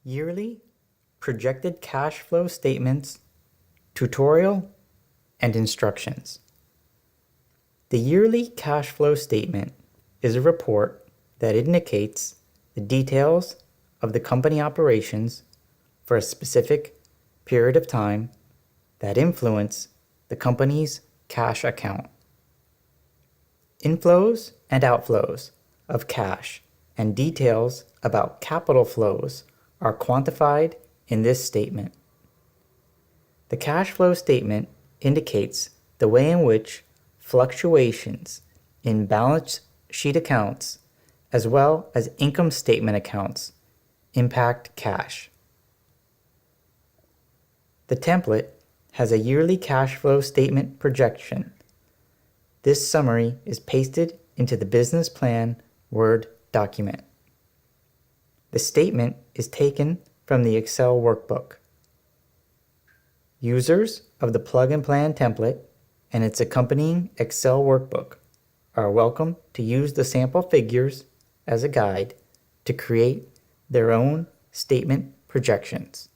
Yearly Projected Cash Flow Statements, Tutorial, and Instructions. The yearly cash flow statement is a report that indicates the details of the company operations for a specific period of time that influence the company's cash account. Inflows and outflows of cash and details about capital flows are quantified in this statement. The cash flow statement indicates the way in which fluctuations in balance sheet accounts as well as income statement accounts impact cash. The template has a yearly cash flow statement projection. This summary is pasted into the business plan Word document. The statement is taken from the Excel workbook. Users of the Plug and Plan template and its accompanying Excel workbook are welcome to use the sample figures as a guide to create their own statement projections.